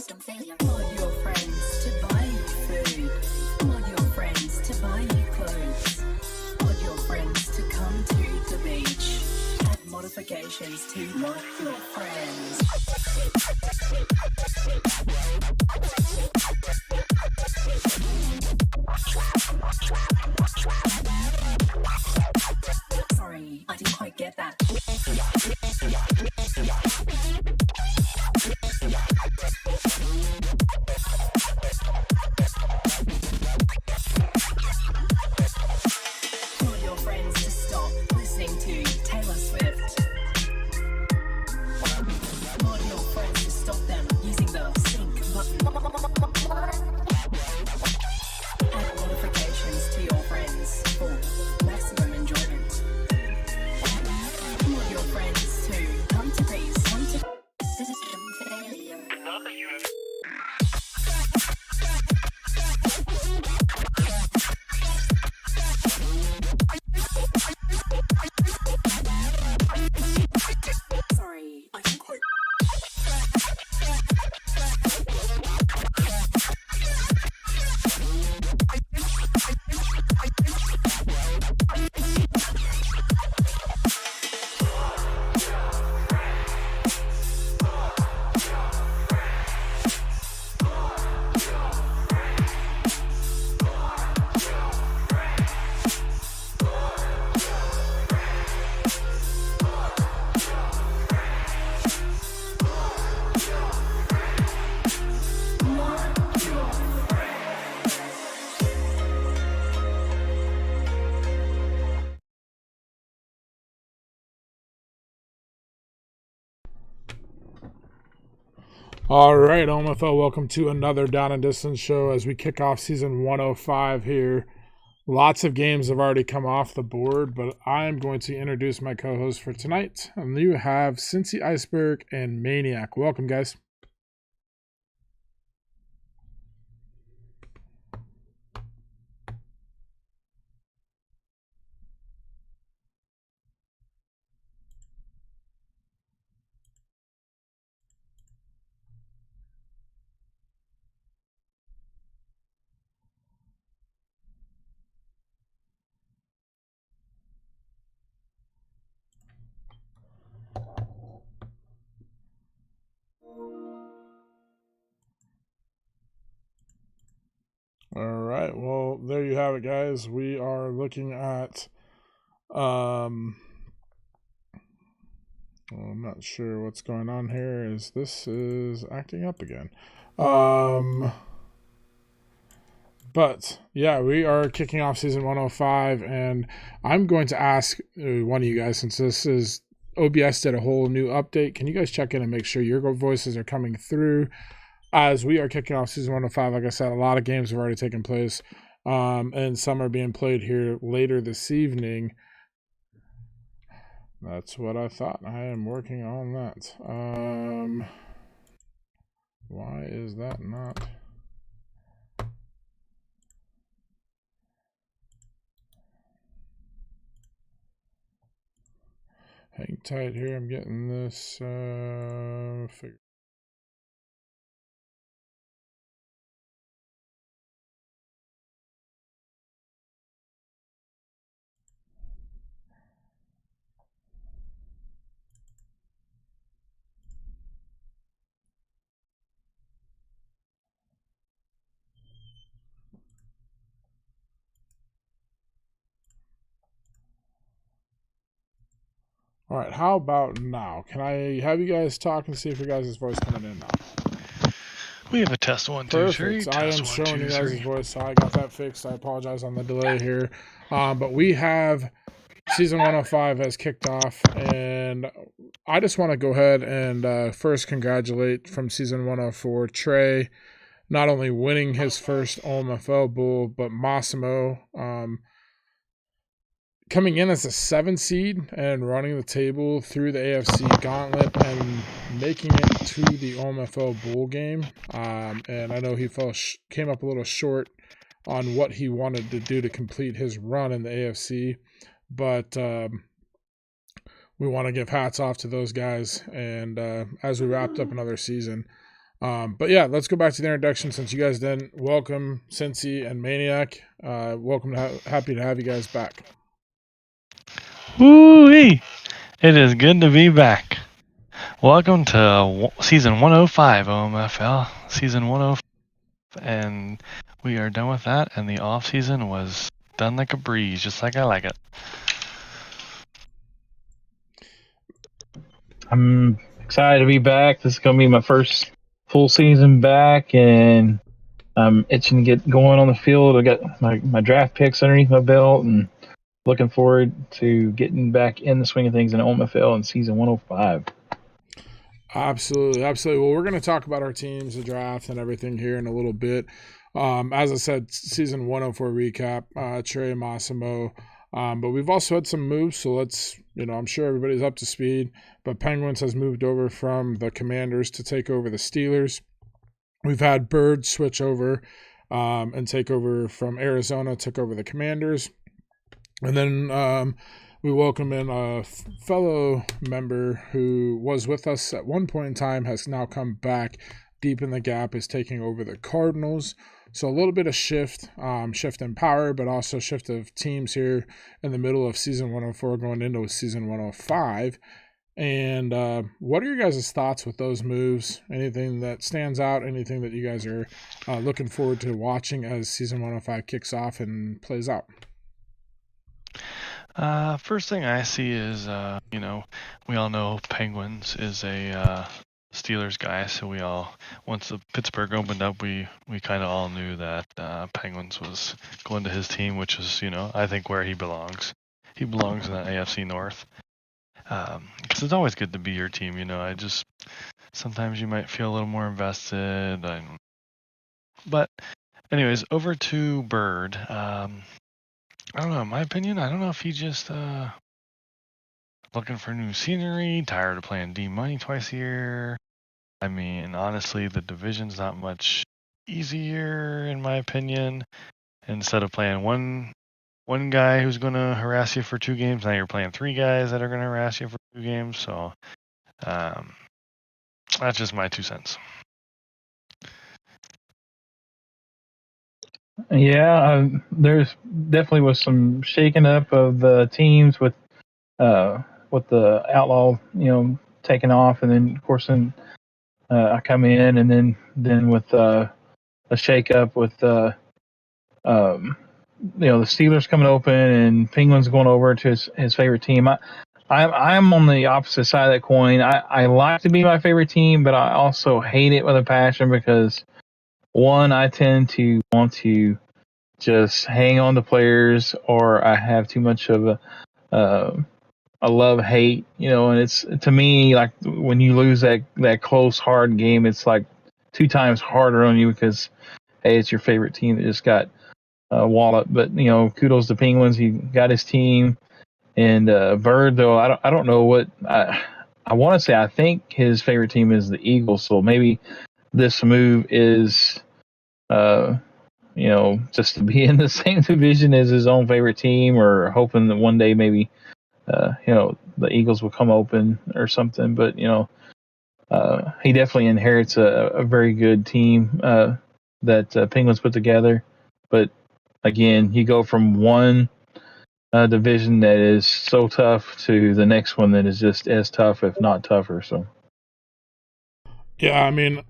Want your friends to buy you food. Want your friends to buy you clothes. Want your friends to come to the beach. Add modifications to want your friends. Sorry, I didn't quite get that. Want your friends to stop listening to Taylor Swift. Want your friends to stop them using the sync button. Add modifications to your friends for maximum enjoyment. Want your friends to come to peace, come to system failure. Sorry, I didn't quite. All right, OMFL, welcome to another Down and Distance show as we kick off season 105 here. Lots of games have already come off the board, but I'm going to introduce my co-hosts for tonight. And you have CincyIceburg and Maniac. Welcome, guys. All right, well, there you have it, guys. We are looking at, I'm not sure what's going on here. This is acting up again. But yeah, we are kicking off season 105, and I'm going to ask one of you guys, since this is OBS did a whole new update, can you guys check in and make sure your voices are coming through as we are kicking off season 105? Like I said, a lot of games have already taken place, and some are being played here later this evening. That's what I thought. I am working on that. Why is that not? Hang tight here. I'm getting this figured. All right, how about now? Can I have you guys talk and see if your guys' voice coming in now? We have a test 1, 2, 3. Perfect. I am showing you guys' voice, so I got that fixed. I apologize on the delay here. But we have season 105 has kicked off, and I just want to go ahead and first congratulate from season 104 Trey, not only winning his first OMFL Bowl, but Massimo coming in as a 7 seed and running the table through the AFC gauntlet and making it to the OMFL Bowl game. And I know he came up a little short on what he wanted to do to complete his run in the AFC, but we want to give hats off to those guys. And as we wrapped up another season, But yeah, let's go back to the introduction since you guys didn't. Welcome, Cincy and Maniac. Welcome. Happy to have you guys back. Woo-wee! It is good to be back. Welcome to season 105 OMFL. Season 105. And we are done with that, and the off season was done like a breeze, just like I like it. I'm excited to be back. This is going to be my first full season back, and I'm itching to get going on the field. I got my draft picks underneath my belt, and looking forward to getting back in the swing of things in OMFL in season 105. Absolutely. Well, we're going to talk about our teams, the draft, and everything here in a little bit. As I said, season 104 recap, Trey Massimo. But we've also had some moves, so let's, I'm sure everybody's up to speed. But Penguins has moved over from the Commanders to take over the Steelers. We've had Bird switch over and take over from Arizona, took over the Commanders. And then we welcome in a fellow member who was with us at one point in time, has now come back deep in the gap, is taking over the Cardinals. So a little bit of shift in power, but also shift of teams here in the middle of season 104 going into season 105. And what are your guys' thoughts with those moves? Anything that stands out? Anything that you guys are looking forward to watching as season 105 kicks off and plays out? First thing I see is, we all know Penguins is a Steelers guy, so once the Pittsburgh opened up, we kind of all knew that Penguins was going to his team, which is, I think where he belongs. He belongs in the AFC North. Because it's always good to be your team, sometimes you might feel a little more invested. But anyways, over to Bird. I don't know, in my opinion, I don't know if he just looking for new scenery, tired of playing D money twice a year. I mean, honestly, the division's not much easier, in my opinion. Instead of playing one guy who's going to harass you for 2 games, now you're playing 3 guys that are going to harass you for 2 games. So that's just my 2 cents. Yeah, there's definitely was some shaking up of the teams with the Outlaw, taking off, and then of course I come in, and then with a shake up with the Steelers coming open and Penguins going over to his favorite team. I'm on the opposite side of that coin. I like to be my favorite team, but I also hate it with a passion because one, I tend to want to just hang on to players, or I have too much of a love-hate, and it's, to me, like when you lose that close, hard game, it's like 2 times harder on you because, hey, it's your favorite team that just got walloped. But, kudos to Penguins. He got his team. And Bird, though, I don't know what I want to say. I think his favorite team is the Eagles, so maybe this move is just to be in the same division as his own favorite team, or hoping that one day maybe, the Eagles will come open or something. But, he definitely inherits a very good team that Penguins put together. But, again, you go from one division that is so tough to the next one that is just as tough, if not tougher. So, yeah, I mean,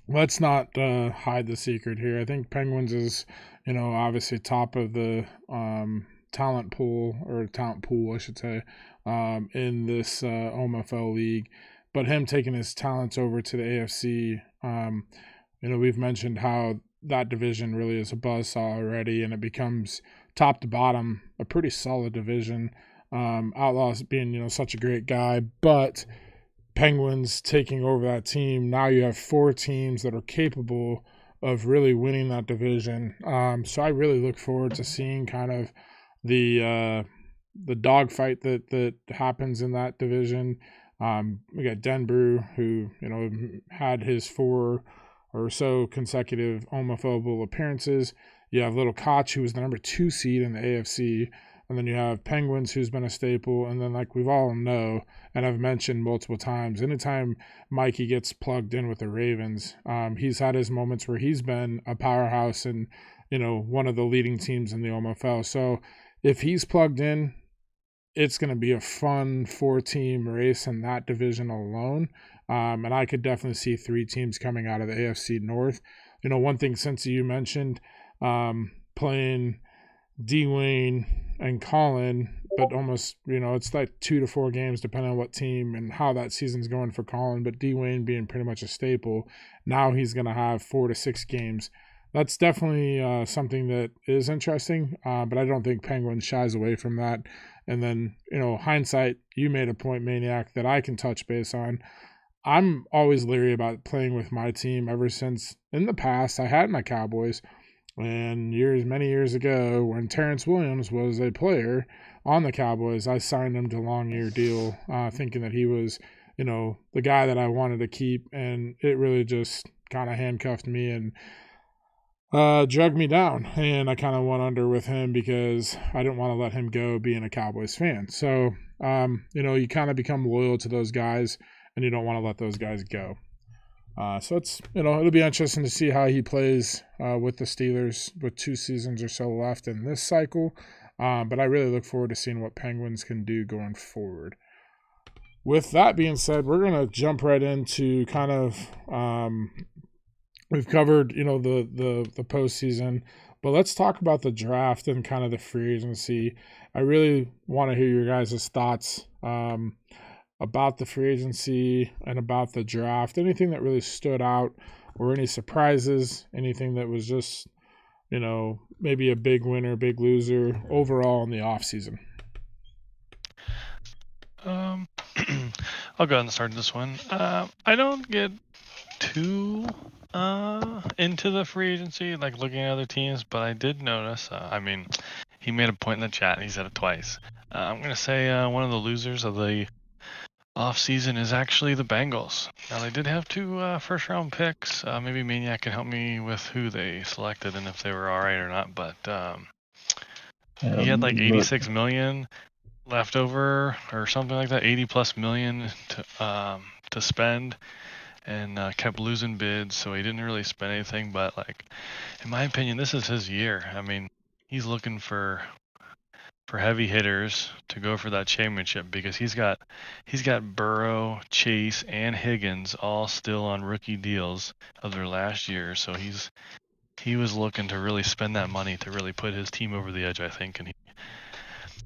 let's not hide the secret here. I think Penguins is, obviously top of the talent pool, I should say, in this OMFL league. But him taking his talents over to the AFC, we've mentioned how that division really is a buzzsaw already, and it becomes top to bottom a pretty solid division. Outlaws being, such a great guy, but Penguins taking over that team, now you have 4 teams that are capable of really winning that division. So I really look forward to seeing kind of the dogfight that happens in that division. We got Denbrew, who had his 4 or so consecutive OMFL appearances. You have Little Koch, who was the number 2 seed in the AFC. And then you have Penguins, who's been a staple. And then, like we've all know, and I've mentioned multiple times, anytime Mikey gets plugged in with the Ravens, he's had his moments where he's been a powerhouse and, one of the leading teams in the OMFL. So if he's plugged in, it's going to be a fun 4-team race in that division alone. And I could definitely see 3 teams coming out of the AFC North. One thing, since you mentioned playing Dwayne and Colin, but almost, it's like 2 to 4 games depending on what team and how that season's going for Colin. But Dwayne being pretty much a staple, now he's going to have 4 to 6 games. That's definitely something that is interesting, but I don't think Penguins shies away from that. And then, hindsight, you made a point, Maniac, that I can touch base on. I'm always leery about playing with my team ever since in the past I had my Cowboys. And many years ago, when Terrence Williams was a player on the Cowboys, I signed him to a long-year deal, thinking that he was, the guy that I wanted to keep. And it really just kind of handcuffed me and drug me down, and I kind of went under with him because I didn't want to let him go being a Cowboys fan. So, you kind of become loyal to those guys, and you don't want to let those guys go. So it's, it'll be interesting to see how he plays with the Steelers with 2 seasons or so left in this cycle. But I really look forward to seeing what Penguins can do going forward. With that being said, we're going to jump right into kind of we've covered, the postseason, but let's talk about the draft and kind of the free agency. I really want to hear your guys' thoughts about the free agency and about the draft. Anything that really stood out or any surprises, anything that was just, maybe a big winner, big loser overall in the offseason. I'll go ahead and start this one. I don't get too into the free agency, like looking at other teams, but I did notice, he made a point in the chat and he said it twice. I'm going to say one of the losers of the offseason is actually the Bengals. Now, they did have 2 first-round picks. Maybe Maniac can help me with who they selected and if they were all right or not, but he had like $86 million left over or something like that, 80+ million to spend, and kept losing bids, so he didn't really spend anything. But like, in my opinion, this is his year. He's looking for heavy hitters to go for that championship because he's got Burrow, Chase, and Higgins all still on rookie deals of their last year. So he was looking to really spend that money to really put his team over the edge, I think, and he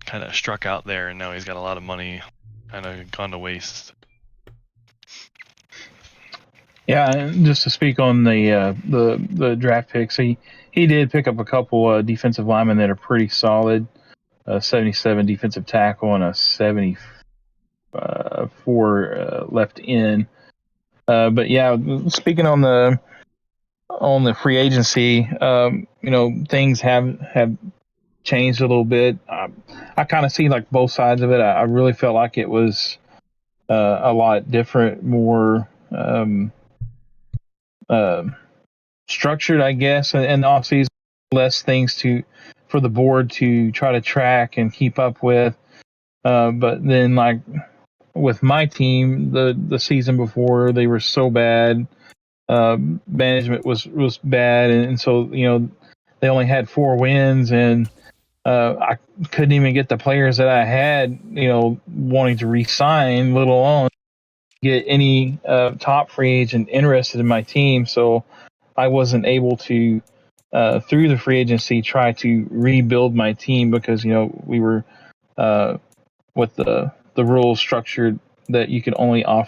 kind of struck out there, and now he's got a lot of money kind of gone to waste. Yeah, and just to speak on the draft picks, he did pick up a couple defensive linemen that are pretty solid. 77 defensive tackle and a 74 left in. But yeah, speaking on the free agency, things have changed a little bit. I kind of see like both sides of it. I really felt like it was a lot different, more structured, I guess, in the offseason, less things for the board to try to track and keep up with. But then, like with my team, the season before, they were so bad. Management was bad, and so they only had 4 wins, and I couldn't even get the players that I had, wanting to re-sign, let alone get any top free agent interested in my team. So I wasn't able to, through the free agency, try to rebuild my team because, we were with the rules structured that you could only offer